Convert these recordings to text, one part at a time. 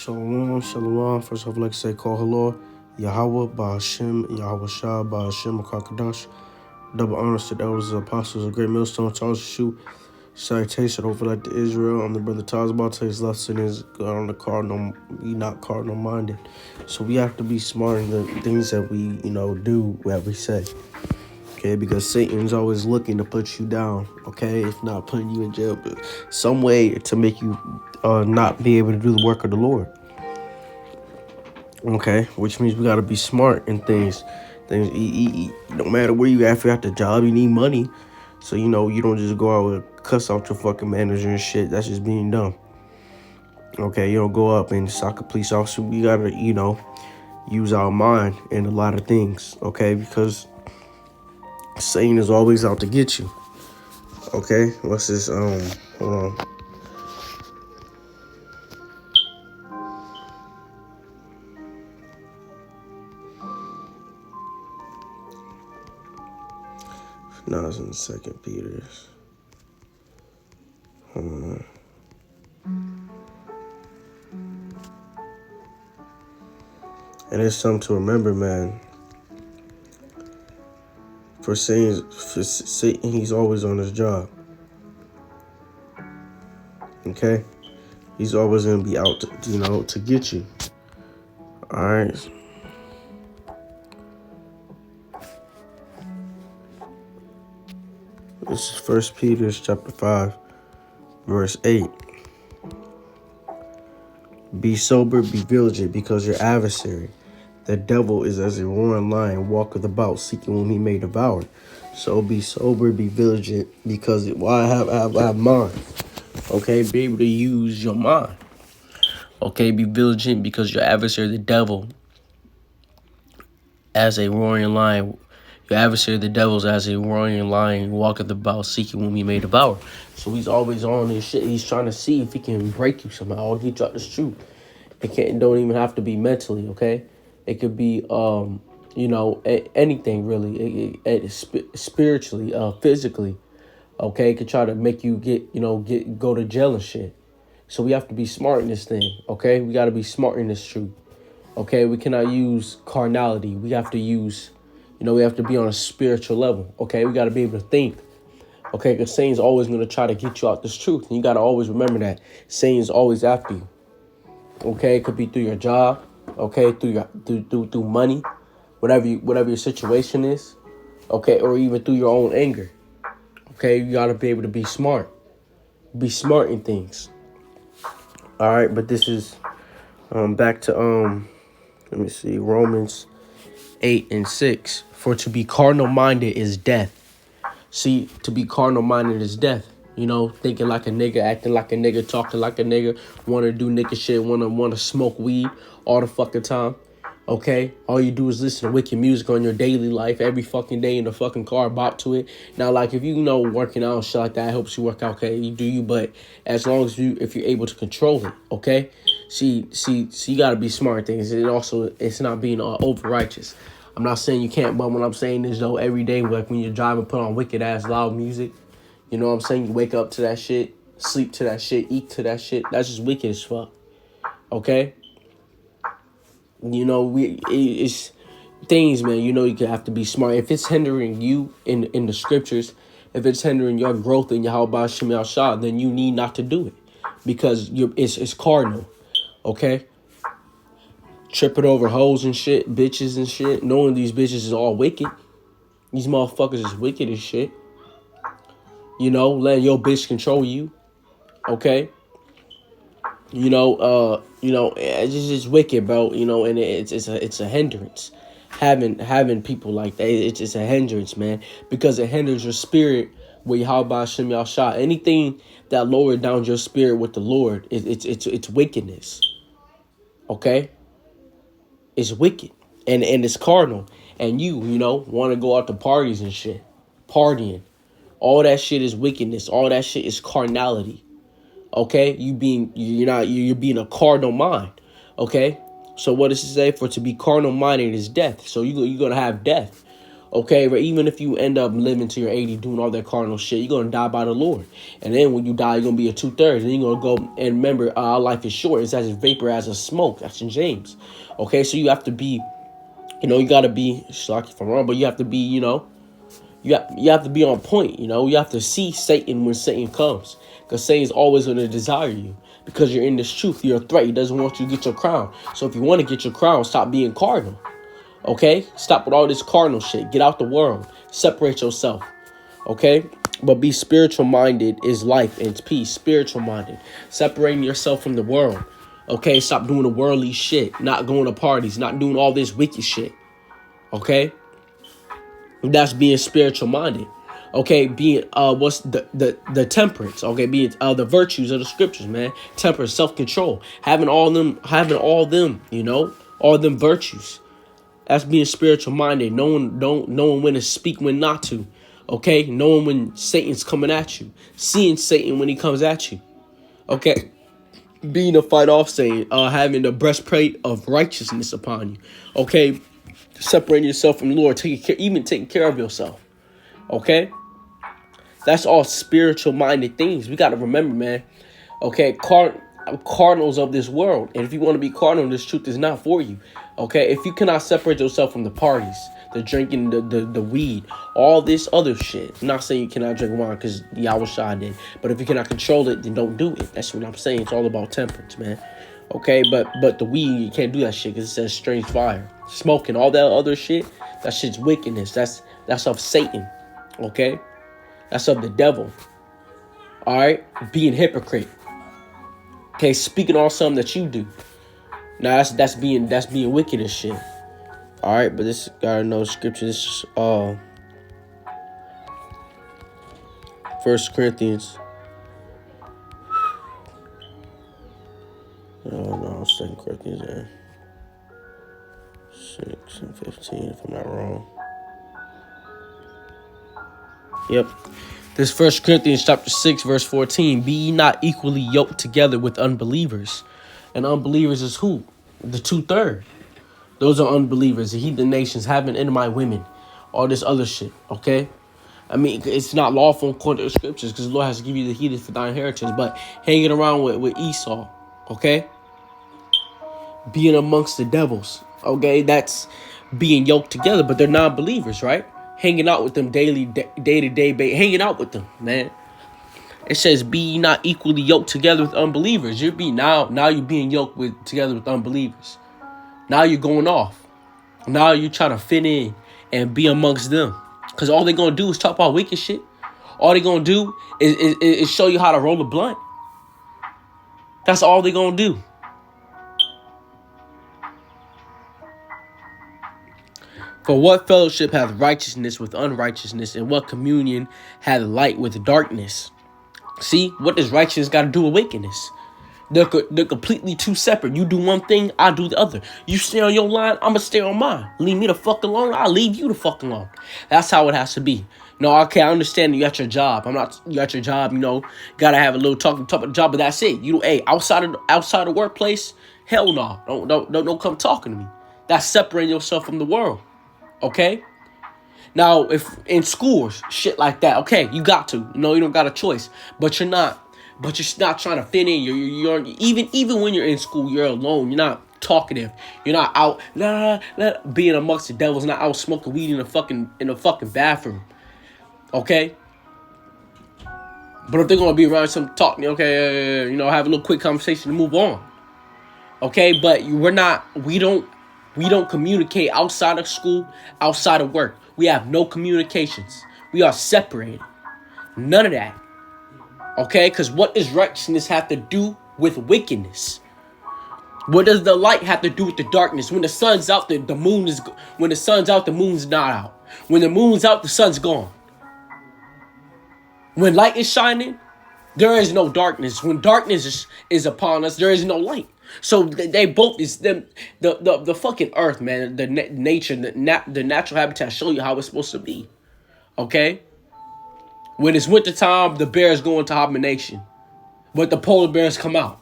Shalom, shalom. First off, I'd like to say, call hello, Yahweh, Ba'ashem, Yahweh Shah, Ba'ashem, Akakadash. Double honors to the elders and apostles of Great Millstone, Charles Shoot. Salutation over like to Israel. I'm the brother Tazbah. His lesson is on the cardinal, we not cardinal minded. So we have to be smart in the things that we, do, what we say. Okay, because Satan's always looking to put you down, okay? If not putting you in jail, but some way to make you not be able to do the work of the Lord. Okay, which means we got to be smart in things. No matter where you at, if you're at the job, you need money. So, you don't just go out and cuss out your fucking manager and shit. That's just being dumb. Okay, you don't go up and sock a police officer. We got to, use our mind in a lot of things, okay? Because Satan is always out to get you. Okay, what's this? Hold on. No, it's in the 2 Peter's. Hold on. And it's something to remember, man. For Satan, he's always on his job. Okay? He's always going to be out to, to get you. All right? This is 1 Peter chapter 5, verse 8. Be sober, be vigilant, because your adversary, the devil, is as a roaring lion, walketh about, seeking whom he may devour. So be sober, be vigilant, because I have mind. Okay, be able to use your mind. Okay, be vigilant, because your adversary, the devil, as a roaring lion, your adversary, the devil, is as a roaring lion, walketh about, seeking whom he may devour. So he's always on his shit. He's trying to see if he can break you somehow, or he try to shoot. It don't even have to be mentally, okay? It could be, anything really, spiritually, physically, okay? It could try to make you go to jail and shit. So we have to be smart in this thing, okay? We got to be smart in this truth, okay? We cannot use carnality. We have to use, we have to be on a spiritual level, okay? We got to be able to think, okay? Because Satan's always going to try to get you out this truth. And you got to always remember that Satan's always after you. Okay, it could be through your job, okay, through money, whatever your situation is, okay, or even through your own anger. Okay, you gotta be able to be smart in things. All right, but this is back to let me see, Romans 8:6. For to be carnal minded is death. See, to be carnal minded is death. Thinking like a nigga, acting like a nigga, talking like a nigga, want to do nigga shit, want to smoke weed all the fucking time, okay? All you do is listen to wicked music on your daily life every fucking day in the fucking car, bop to it. Now, like, if working out and shit like that helps you work out, okay, you do you, but as long as if you're able to control it, okay? See, you got to be smart in things. It's not being over righteous. I'm not saying you can't, but what I'm saying is, though, every day, like when you're driving, put on wicked ass loud music. You know what I'm saying? You wake up to that shit, sleep to that shit, eat to that shit. That's just wicked as fuck. Okay? It's things, man. You have to be smart. If it's hindering you in the scriptures, if it's hindering your growth in Yahweh Shem Yahshua, then you need not to do it. Because it's cardinal. Okay? Tripping over hoes and shit, bitches and shit. Knowing these bitches is all wicked. These motherfuckers is wicked as shit. Letting your bitch control you, okay? It's just wicked, bro. And it's a hindrance. Having people like that, it's a hindrance, man, because it hinders your spirit with Yahweh Shem Yahshua. Anything that lowered down your spirit with the Lord, it's wickedness, okay? It's wicked, and it's cardinal, and you want to go out to parties and shit, partying. All that shit is wickedness. All that shit is carnality. Okay? You're being a carnal mind. Okay? So what does it say? For to be carnal minded is death. So you're going to have death. Okay, but even if you end up living to your 80 doing all that carnal shit, you're going to die by the Lord. And then when you die, you're going to be a 2/3. And you're going to go, and remember, our life is short. It's as a vapor, as a smoke. That's in James. Okay, so you have to be, you got to be, sorry if I'm wrong, but you have to be, you have to be on point, You have to see Satan when Satan comes. Because Satan's always going to desire you. Because you're in this truth. You're a threat. He doesn't want you to get your crown. So if you want to get your crown, stop being cardinal. Okay? Stop with all this cardinal shit. Get out the world. Separate yourself. Okay? But be spiritual minded is life and it's peace. Spiritual minded. Separating yourself from the world. Okay? Stop doing the worldly shit. Not going to parties. Not doing all this wicked shit. Okay? That's being spiritual minded. Okay, being what's the temperance? Okay, being the virtues of the scriptures, man. Temperance, self-control, having all them, all them virtues. That's being spiritual minded. Knowing when to speak, when not to. Okay, knowing when Satan's coming at you, seeing Satan when he comes at you. Okay, being a fight off Satan, having the breastplate of righteousness upon you. Okay, separating yourself from the Lord, taking care of yourself. Okay. That's all spiritual minded things. We got to remember, man. Okay, cardinals of this world. And if you want to be cardinal, this truth is not for you. Okay, if you cannot separate yourself from the parties, the drinking, the weed, all this other shit. I'm not saying you cannot drink wine because Yahweh did. But if you cannot control it, then don't do it. That's what I'm saying. It's all about temperance, man. Okay, but the weed, you can't do that shit because it says strange fire. Smoking, all that other shit, that shit's wickedness. That's of Satan. Okay? That's of the devil. All right? Being hypocrite. Okay, speaking on something that you do. Now that's being wicked as shit. All right, but this gotta know scripture. This is 1 Corinthians. No, 2 Corinthians 6 and 15, if I'm not wrong. Yep. This 1 Corinthians chapter 6, verse 14. Be ye not equally yoked together with unbelievers. And unbelievers is who? The 2/3. Those are unbelievers. The heathen nations, having Edomite women. All this other shit. Okay? I mean, it's not lawful according to the scriptures because the Lord has to give you the heathen for thy inheritance. But hanging around with Esau. Okay? Being amongst the devils. Okay? That's being yoked together. But they're non-believers, right? Hanging out with them daily, day-to-day, hanging out with them, man. It says, be ye not equally yoked together with unbelievers. Now you're being yoked together with unbelievers. Now you're going off. Now you're trying to fit in and be amongst them. Because all they're going to do is talk about wicked shit. All they're going to do is show you how to roll a blunt. That's all they're going to do. For what fellowship hath righteousness with unrighteousness, and what communion hath light with darkness? See, what does righteousness got to do with wickedness? They're completely two separate. You do one thing, I do the other. You stay on your line, I'm going to stay on mine. Leave me the fuck alone, I'll leave you the fuck alone. That's how it has to be. No, okay, I understand you at your job. You at your job, gotta have a little talk about the job, but that's it. Outside of the workplace, hell no. Don't come talking to me. That's separating yourself from the world. Okay? Now, if in schools, shit like that, okay, you got to. You don't got a choice. But you're not trying to fit in. You're even when you're in school, you're alone. You're not talkative. You're not out being amongst the devils, not out smoking weed in the fucking bathroom. Okay? But if they're gonna be around some talking, okay, have a little quick conversation and move on. Okay, but we don't communicate outside of school, outside of work. We have no communications. We are separated. None of that. Okay? Because what does righteousness have to do with wickedness? What does the light have to do with the darkness? When the sun's out, the moon is. When the sun's out, the moon's not out. When the moon's out, the sun's gone. When light is shining, there is no darkness. When darkness is upon us, there is no light. So they both is them the fucking earth, man. The nature, the natural habitat show you how it's supposed to be. Okay. When it's wintertime, the bears go into hibernation, but the polar bears come out.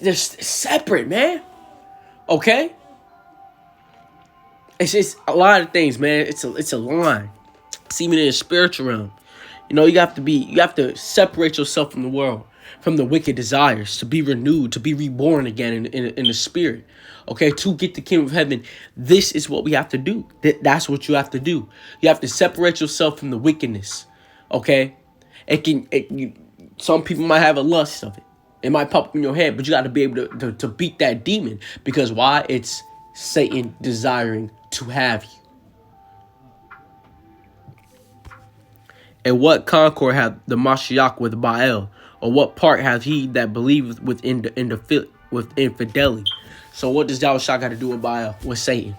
They're separate, man. Okay. It's just a lot of things, man. It's a line. It's even in the spiritual realm. You have to separate yourself from the world, from the wicked desires, to be renewed, to be reborn again in the spirit. Okay, to get the kingdom of heaven, this is what we have to do. That's what you have to do. You have to separate yourself from the wickedness. Okay, some people might have a lust of it. It might pop up in your head, but you got to be able to beat that demon. Because why? It's Satan desiring to have you. And what concord hath the Mashiach with Baal? Or what part hath he that believeth with infidelity? So what does Yahushua got to do with Baal? With Satan?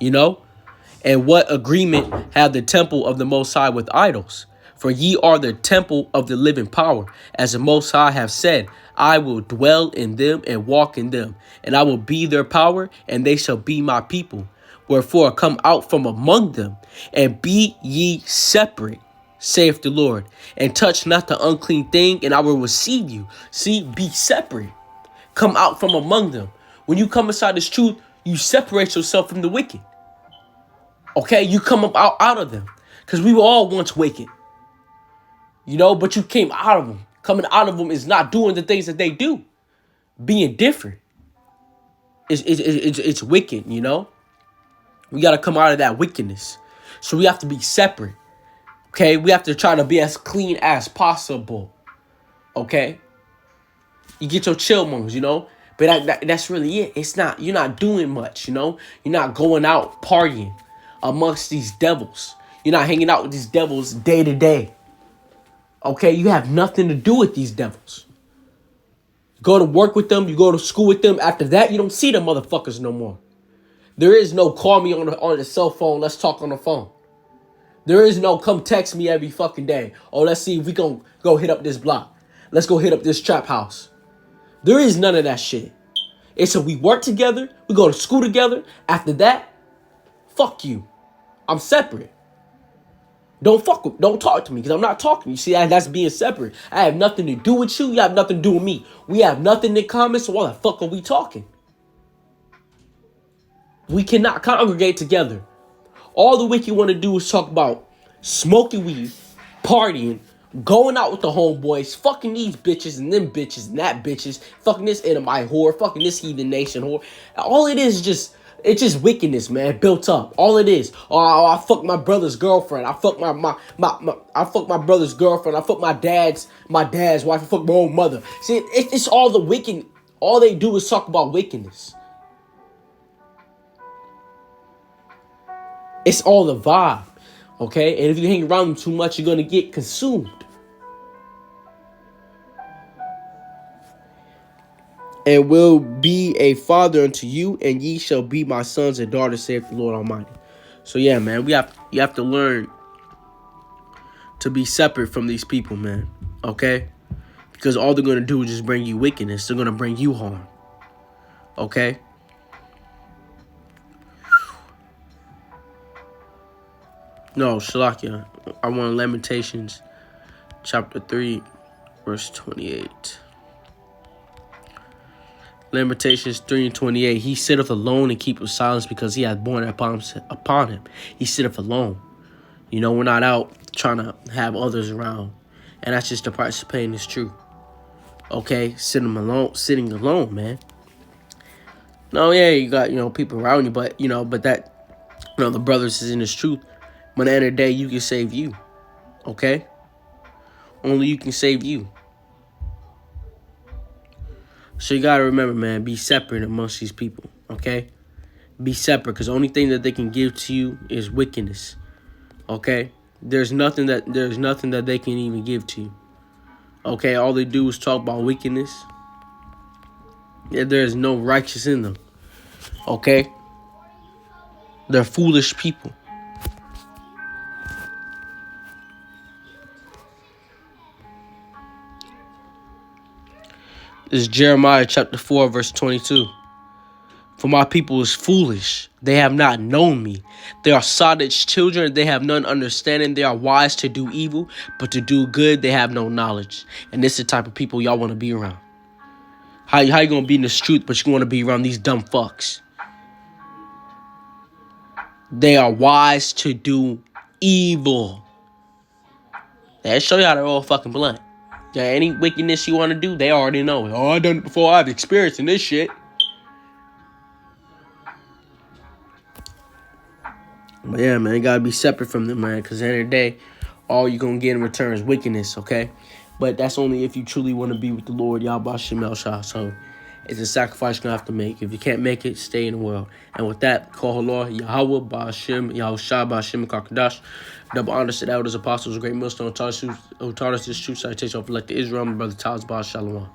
And what agreement have the temple of the Most High with idols? For ye are the temple of the living power. As the Most High have said, I will dwell in them and walk in them. And I will be their power, and they shall be my people. Wherefore come out from among them, and be ye separate, saith the Lord. And touch not the unclean thing, and I will receive you. See, be separate. Come out from among them. When you come inside this truth, you separate yourself from the wicked. Okay, you come up out of them. Because we were all once wicked. But you came out of them. Coming out of them is not doing the things that they do. Being different. It's wicked, We got to come out of that wickedness. So we have to be separate. Okay, we have to try to be as clean as possible. Okay. You get your chill moments, But that's really it. You're not doing much, You're not going out partying amongst these devils. You're not hanging out with these devils day to day. Okay, you have nothing to do with these devils. You go to work with them, you go to school with them. After that, you don't see them motherfuckers no more. There is no call me on the cell phone, let's talk on the phone. There is no come text me every fucking day. Oh, let's see if we can go hit up this block. Let's go hit up this trap house. There is none of that shit. It's we work together, we go to school together. After that, fuck you. I'm separate. Don't talk to me because I'm not talking. You see, that's being separate. I have nothing to do with you. You have nothing to do with me. We have nothing in common, so why the fuck are we talking? We cannot congregate together. All the wicked want to do is talk about smoking weed, partying, going out with the homeboys, fucking these bitches and them bitches and that bitches, fucking this Edomite whore, fucking this heathen nation whore. All it is it's just wickedness, man, built up. All it is. Oh, I fuck my brother's girlfriend. I fuck I fuck my brother's girlfriend. I fuck my dad's wife. I fuck my own mother. See, it's all the wicked. All they do is talk about wickedness. It's all the vibe, okay? And if you hang around them too much, you're gonna get consumed. And will be a father unto you, and ye shall be my sons and daughters, saith the Lord Almighty. So yeah, man, you have to learn to be separate from these people, man. Okay? Because all they're gonna do is just bring you wickedness. They're gonna bring you harm. Okay? No, Shalakia. I want Lamentations chapter 3, verse 28. Lamentations 3:28. He sitteth alone and keepeth silence because he hath borne upon him. He sitteth alone. We're not out trying to have others around. And that's just the price of paying this truth. Okay? Sitting alone, man. No, yeah, you got, people around you, but that, the brothers is in this truth. When at the end of the day, you can save you. Okay? Only you can save you. So you gotta remember, man, be separate amongst these people, okay? Be separate, because the only thing that they can give to you is wickedness, okay? There's nothing that they can even give to you, okay? All they do is talk about wickedness. Yeah, there's no righteous in them, okay? They're foolish people. This is Jeremiah chapter 4, verse 22. For my people is foolish. They have not known me. They are Sodom's children. They have none understanding. They are wise to do evil, but to do good, they have no knowledge. And this is the type of people y'all want to be around. How you going to be in this truth, but you want to be around these dumb fucks? They are wise to do evil. That show y'all they're all fucking blunt. Yeah, any wickedness you want to do, they already know. Oh, I done it before. I've experienced in this shit. But yeah, man, you gotta be separate from them, man. Because at the end of the day, all you're gonna get in return is wickedness, okay? But that's only if you truly want to be with the Lord, Yahweh Shem Shah. So it's a sacrifice you're gonna have to make. If you can't make it, stay in the world. And with that, call Allah, Yahweh, Ba'ashem, Yahushua, Ba'ashem, Kakadash. Double honors to the elders, apostles, great millstone, who taught us this true citation of elect Israel, my brother Taz, Shalom.